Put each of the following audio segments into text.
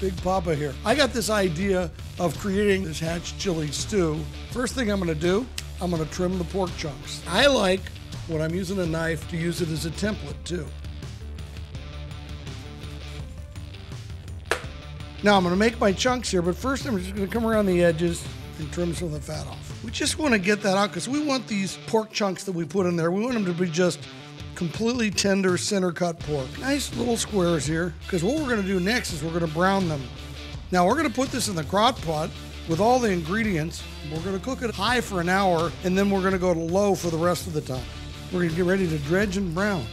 Big Papa here. I got this idea of creating this hatch chili stew. First thing I'm gonna do, I'm gonna trim the pork chunks. I like, when I'm using a knife, to use it as a template too. Now I'm gonna make my chunks here, but first I'm just gonna come around the edges and trim some of the fat off. We just wanna get that out because we want these pork chunks that we put in there, we want them to be just completely tender center cut pork. Nice little squares here, because what we're gonna do next is we're gonna brown them. Now we're gonna put this in the crock pot with all the ingredients. We're gonna cook it high for an hour, and then we're gonna go to low for the rest of the time. We're gonna get ready to dredge and brown.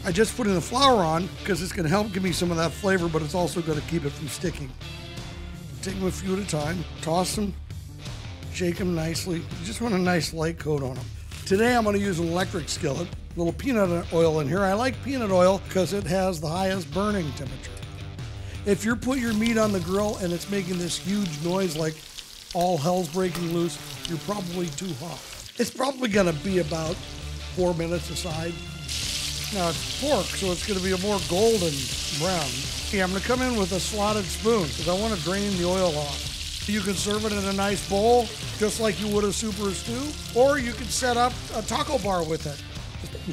I just put in the flour on because it's gonna help give me some of that flavor, but it's also gonna keep it from sticking. Take them a few at a time, toss them, shake them nicely. You just want a nice light coat on them. Today I'm gonna use an electric skillet. A little peanut oil in here. I like peanut oil because it has the highest burning temperature. If you're putting your meat on the grill and it's making this huge noise like all hell's breaking loose, you're probably too hot. It's probably gonna be about 4 minutes aside. Now it's pork, so it's gonna be a more golden brown. Okay, I'm gonna come in with a slotted spoon because I wanna drain the oil off. You can serve it in a nice bowl, just like you would a soup or a stew, or you can set up a taco bar with it.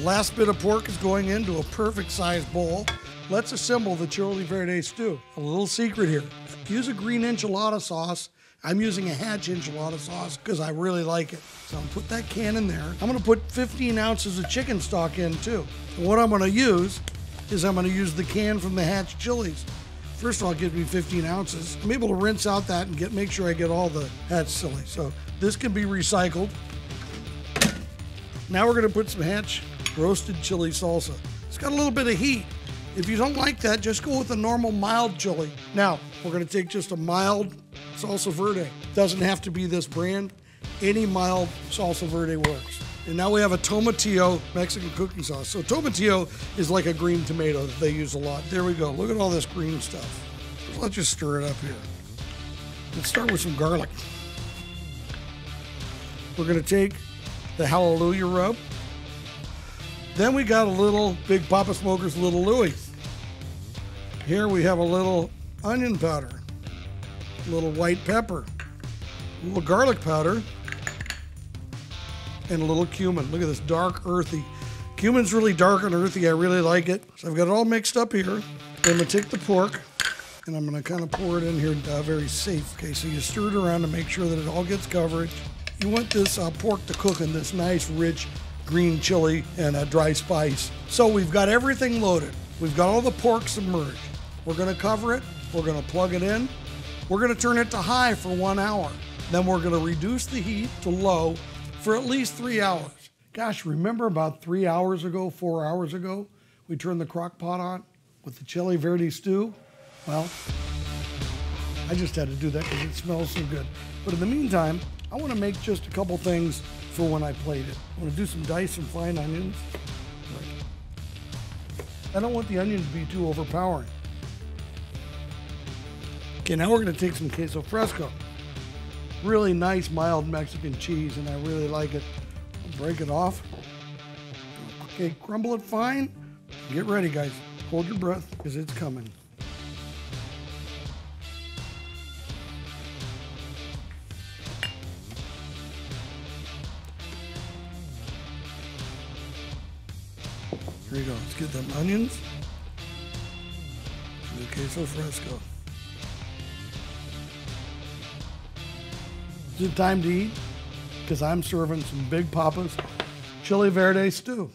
Last bit of pork is going into a perfect sized bowl. Let's assemble the Chile Verde stew. A little secret here. Use a green enchilada sauce. I'm using a hatch enchilada sauce because I really like it. So I'm gonna put that can in there. I'm gonna put 15 ounces of chicken stock in too. And what I'm gonna use is I'm gonna use the can from the hatch chilies. First of all, it gives me 15 ounces. I'm able to rinse out that and make sure I get all the hatch chili. So this can be recycled. Now we're gonna put some hatch roasted chili salsa. It's got a little bit of heat. If you don't like that, just go with a normal mild chili. Now, we're gonna take just a mild salsa verde. Doesn't have to be this brand. Any mild salsa verde works. And now we have a tomatillo Mexican cooking sauce. So tomatillo is like a green tomato that they use a lot. There we go, look at all this green stuff. Let's just stir it up here. Let's start with some garlic. We're gonna take the Hallelujah rub. Then we got a little Big Papa Smoker's Little Louie. Here we have a little onion powder, a little white pepper, a little garlic powder, and a little cumin. Look at this dark, earthy. Cumin's really dark and earthy. I really like it. So I've got it all mixed up here. Then I'm gonna take the pork and I'm gonna kind of pour it in here very safe. Okay, so you stir it around to make sure that it all gets coverage. You want this pork to cook in this nice, rich, green chili and a dry spice. So we've got everything loaded. We've got all the pork submerged. We're gonna cover it, we're gonna plug it in, we're gonna turn it to high for 1 hour. Then we're gonna reduce the heat to low for at least 3 hours. Gosh, remember about 3 hours ago, 4 hours ago, we turned the crock pot on with the Chile Verde stew? Well, I just had to do that because it smells so good. But in the meantime, I wanna make just a couple things for when I plate it. I'm gonna do some diced and fine onions. I don't want the onions to be too overpowering. Okay, now we're gonna take some queso fresco. Really nice, mild Mexican cheese, and I really like it. I'll break it off. Okay, crumble it fine. Get ready, guys. Hold your breath, because it's coming. Here you go. Let's get them onions and the queso fresco. Is it time to eat? Because I'm serving some Big Papa's Chile Verde stew.